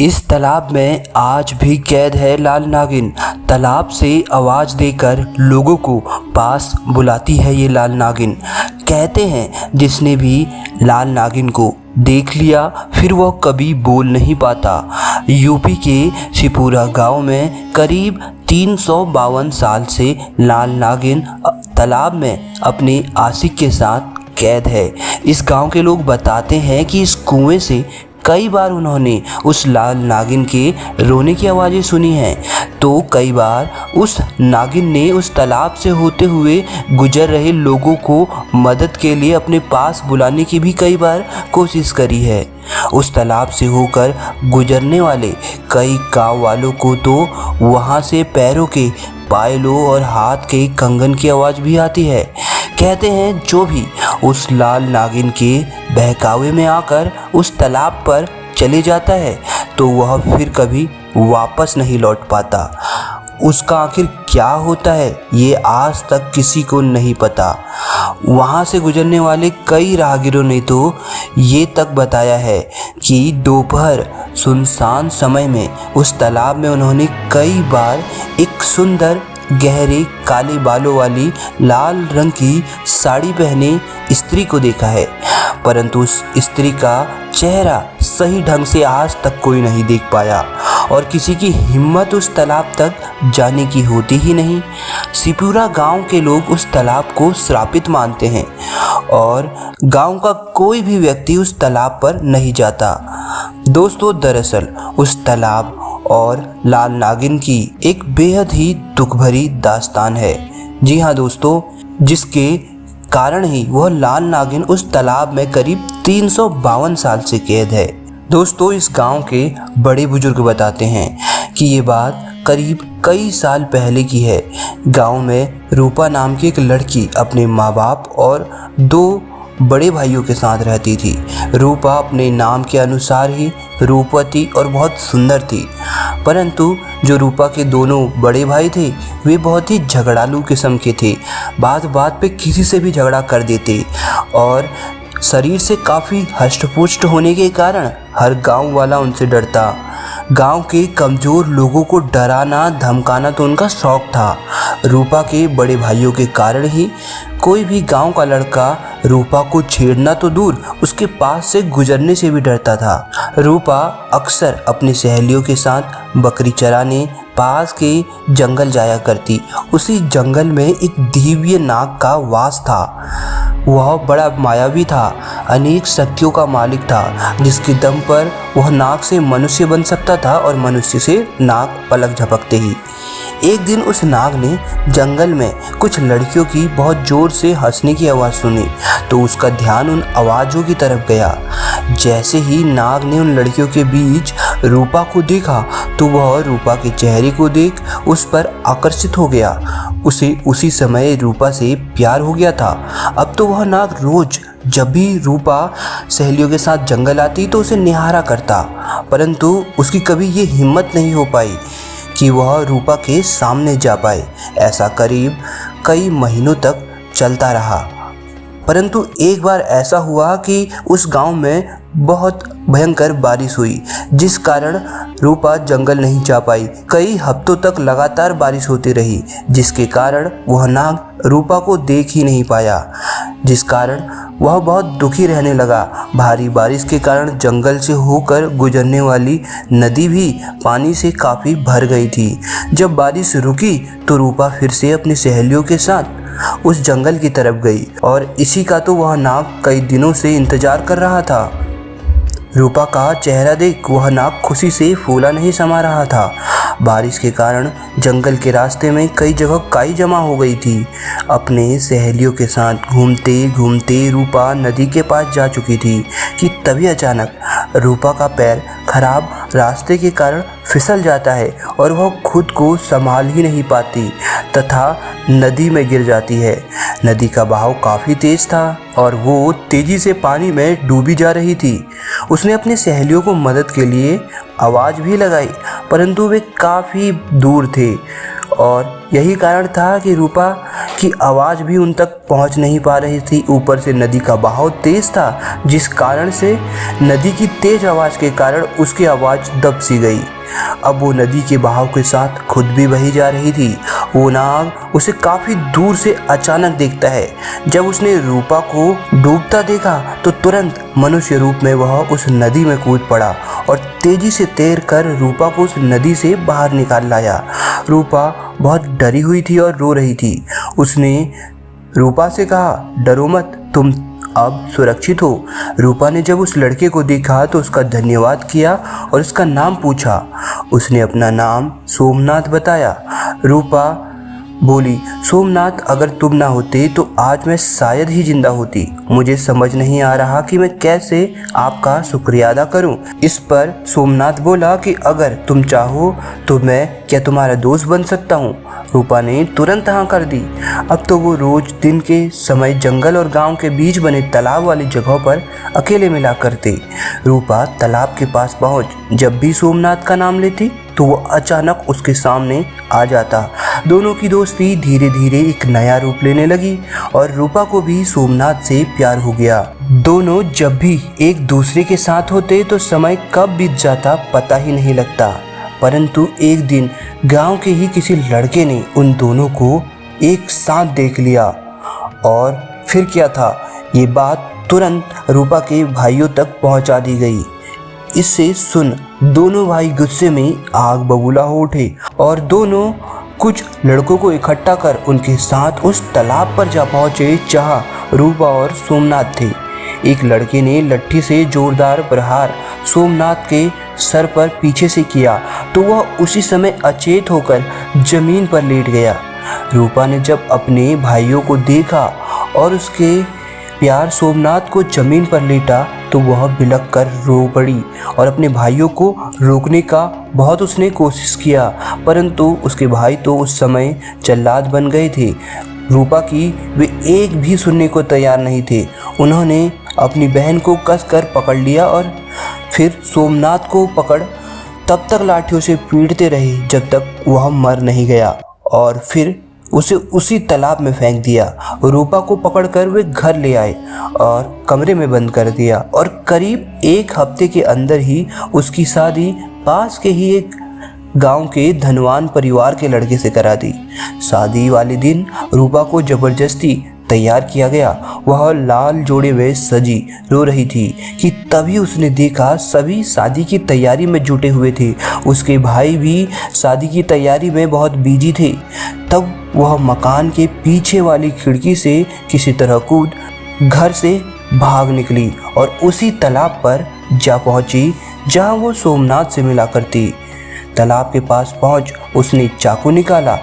इस तालाब में आज भी कैद है लाल नागिन। तालाब से आवाज़ देकर लोगों को पास बुलाती है ये लाल नागिन। कहते हैं जिसने भी लाल नागिन को देख लिया फिर वह कभी बोल नहीं पाता। यूपी के शिपूरा गांव में करीब 352 साल से लाल नागिन तालाब में अपने आशिक के साथ कैद है। इस गांव के लोग बताते हैं कि इस कुएं से कई बार उन्होंने उस लाल नागिन के रोने की आवाज़ें सुनी हैं। तो कई बार उस नागिन ने उस तालाब से होते हुए गुजर रहे लोगों को मदद के लिए अपने पास बुलाने की भी कई बार कोशिश करी है। उस तालाब से होकर गुजरने वाले कई गाँव वालों को तो वहाँ से पैरों के पायलों और हाथ के कंगन की आवाज़ भी आती है। कहते हैं जो भी उस लाल नागिन के बहकावे में आकर उस तालाब पर चले जाता है तो वह फिर कभी वापस नहीं लौट पाता। उसका आखिर क्या होता है ये आज तक किसी को नहीं पता। वहाँ से गुजरने वाले कई राहगीरों ने तो ये तक बताया है कि दोपहर सुनसान समय में उस तालाब में उन्होंने कई बार एक सुंदर गहरे काले बालों वाली लाल रंग की साड़ी पहने स्त्री को देखा है, परंतु उस स्त्री का चेहरा सही ढंग से आज तक कोई नहीं देख पाया और किसी की हिम्मत उस तालाब तक जाने की होती ही नहीं। शिपूरा गांव के लोग उस तालाब को श्रापित मानते हैं और गांव का कोई भी व्यक्ति उस तालाब पर नहीं जाता। दोस्तों, दरअसल उस तालाब और लाल नागिन की एक बेहद ही दुख भरी दास्तान है। जी हाँ दोस्तों, जिसके कारण ही वह लाल नागिन उस तालाब में करीब 352 साल से कैद है। दोस्तों, इस गांव के बड़े बुजुर्ग बताते हैं कि ये बात करीब कई साल पहले की है। गांव में रूपा नाम की एक लड़की अपने माँ बाप और 2 बड़े भाइयों के साथ रहती थी। रूपा अपने नाम के अनुसार ही रूपवती और बहुत सुंदर थी, परंतु जो रूपा के दोनों बड़े भाई थे वे बहुत ही झगड़ालू किस्म के थे। बात बात पे किसी से भी झगड़ा कर देते और शरीर से काफ़ी हष्ट-पुष्ट होने के कारण हर गांव वाला उनसे डरता। गांव के कमज़ोर लोगों को डराना धमकाना तो उनका शौक था। रूपा के बड़े भाइयों के कारण ही कोई भी गांव का लड़का रूपा को छेड़ना तो दूर उसके पास से गुजरने से भी डरता था। रूपा अक्सर अपनी सहेलियों के साथ बकरी चराने पास के जंगल जाया करती। उसी जंगल में एक दिव्य नाग का वास था। वह बड़ा मायावी था, अनेक शक्तियों का मालिक था, जिसके दम पर वह नाग से मनुष्य बन सकता था और मनुष्य से नाग पलक झपकते ही। एक दिन उस नाग ने जंगल में कुछ लड़कियों की बहुत ज़ोर से हंसने की आवाज़ सुनी तो उसका ध्यान उन आवाज़ों की तरफ गया। जैसे ही नाग ने उन लड़कियों के बीच रूपा को देखा तो वह रूपा के चेहरे को देख उस पर आकर्षित हो गया। उसे उसी समय रूपा से प्यार हो गया था। अब तो वह नाग रोज जब भी रूपा सहेलियों के साथ जंगल आती तो उसे निहारा करता, परंतु उसकी कभी ये हिम्मत नहीं हो पाई कि वह रूपा के सामने जा पाए। ऐसा करीब कई महीनों तक चलता रहा, परंतु एक बार ऐसा हुआ कि उस गांव में बहुत भयंकर बारिश हुई, जिस कारण रूपा जंगल नहीं जा पाई। कई हफ्तों तक लगातार बारिश होती रही, जिसके कारण वह नाग रूपा को देख ही नहीं पाया, जिस कारण वह बहुत दुखी रहने लगा। भारी बारिश के कारण जंगल से होकर गुजरने वाली नदी भी पानी से काफ़ी भर गई थी। जब बारिश रुकी तो रूपा फिर से अपनी सहेलियों के साथ उस जंगल की तरफ गई और इसी का तो वह नाग कई दिनों से इंतजार कर रहा था। रूपा का चेहरा देख वह नाग खुशी से फूला नहीं समा रहा था। बारिश के कारण जंगल के रास्ते में कई जगह काई जमा हो गई थी। अपने सहेलियों के साथ घूमते घूमते रूपा नदी के पास जा चुकी थी कि तभी अचानक रूपा का पैर खराब रास्ते के कारण फिसल जाता है और वह खुद को संभाल ही नहीं पाती तथा नदी में गिर जाती है। नदी का बहाव काफ़ी तेज़ था और वो तेज़ी से पानी में डूबी जा रही थी। उसने अपनी सहेलियों को मदद के लिए आवाज़ भी लगाई, परंतु वे काफ़ी दूर थे और यही कारण था कि रूपा की आवाज़ भी उन तक पहुंच नहीं पा रही थी। ऊपर से नदी का बहाव तेज़ था, जिस कारण से नदी की तेज़ आवाज़ के कारण उसकी आवाज़ दब सी गई। अब वो नदी के बहाव के साथ खुद भी बही जा रही थी। वो नाग उसे काफ़ी दूर से अचानक देखता है। जब उसने रूपा को डूबता देखा तो तुरंत मनुष्य रूप में वह उस नदी में कूद पड़ा और तेजी से तैर कर रूपा को उस नदी से बाहर निकाल लाया। रूपा बहुत डरी हुई थी और रो रही थी। उसने रूपा से कहा, डरो मत, तुम अब सुरक्षित हो। रूपा ने जब उस लड़के को देखा तो उसका धन्यवाद किया और उसका नाम पूछा। उसने अपना नाम सोमनाथ बताया। रूपा बोली, सोमनाथ, अगर तुम ना होते तो आज मैं शायद ही जिंदा होती। मुझे समझ नहीं आ रहा कि मैं कैसे आपका शुक्रिया अदा करूं। इस पर सोमनाथ बोला कि अगर तुम चाहो तो मैं क्या तुम्हारा दोस्त बन सकता हूं। रूपा ने तुरंत हाँ कर दी। अब तो वो रोज दिन के समय जंगल और गांव के बीच बने तालाब वाली जगहों पर अकेले मिला करते। रूपा तालाब के पास पहुंच जब भी सोमनाथ का नाम लेती तो वो अचानक उसके सामने आ जाता। दोनों की दोस्ती धीरे धीरे एक नया रूप लेने लगी और रूपा को भी सोमनाथ से प्यार हो गया। दोनों जब भी एक दूसरे के साथ होते तो समय कब बीत जाता पता ही नहीं लगता। परंतु एक दिन गांव के ही किसी लड़के ने उन दोनों को एक साथ देख लिया और फिर क्या था, ये बात तुरंत रूपा के भाइयों तक पहुंचा दी गई। इससे सुन दोनों भाई गुस्से में आग बबूला हो उठे और दोनों कुछ लड़कों को इकट्ठा कर उनके साथ उस तालाब पर जा पहुंचे जहां रूपा और सोमनाथ थे। एक लड़के ने लट्ठी से जोरदार प्रहार सोमनाथ के सर पर पीछे से किया तो वह उसी समय अचेत होकर जमीन पर लेट गया। रूपा ने जब अपने भाइयों को देखा और उसके प्यार सोमनाथ को जमीन पर लेटा तो वह बिलख कर रो पड़ी और अपने भाइयों को रोकने का बहुत उसने कोशिश किया, परंतु उसके भाई तो उस समय जल्लाद बन गए थे। रूपा की वे एक भी सुनने को तैयार नहीं थे। उन्होंने अपनी बहन को कसकर पकड़ लिया और फिर सोमनाथ को पकड़ तब तक लाठियों से पीटते रहे जब तक वह मर नहीं गया और फिर उसे उसी तालाब में फेंक दिया। रूपा को पकड़कर वे घर ले आए और कमरे में बंद कर दिया और करीब एक हफ्ते के अंदर ही उसकी शादी पास के ही एक गांव के धनवान परिवार के लड़के से करा दी। शादी वाले दिन रूपा को जबरदस्ती तैयार किया गया। वह लाल जोड़े में सजी रो रही थी कि तभी उसने देखा सभी शादी की तैयारी में जुटे हुए थे। उसके भाई भी शादी की तैयारी में बहुत बिजी थे। तब वह मकान के पीछे वाली खिड़की से किसी तरह कूद घर से भाग निकली और उसी तालाब पर जा पहुंची जहां वो सोमनाथ से मिला करती। तालाब के पास पहुंच उसने चाकू निकाला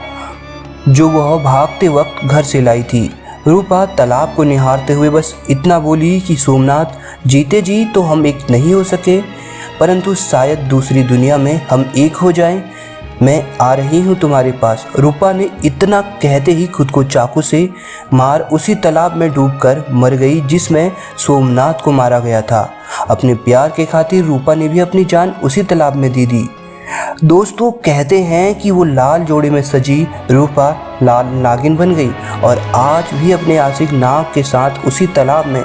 जो वह भागते वक्त घर से लाई थी। रूपा तालाब को निहारते हुए बस इतना बोली कि सोमनाथ, जीते जी तो हम एक नहीं हो सके, परंतु शायद दूसरी दुनिया में हम एक हो जाएं। मैं आ रही हूँ तुम्हारे पास। रूपा ने इतना कहते ही खुद को चाकू से मार उसी तालाब में डूबकर मर गई जिसमें सोमनाथ को मारा गया था। अपने प्यार के खातिर रूपा ने भी अपनी जान उसी तालाब में दे दी। दोस्तों कहते हैं कि वो लाल जोड़े में सजी रूपा लाल नागिन बन गई और आज भी अपने आशिक नाग के साथ उसी तालाब में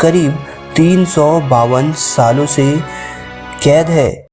करीब 352 सालों से कैद है।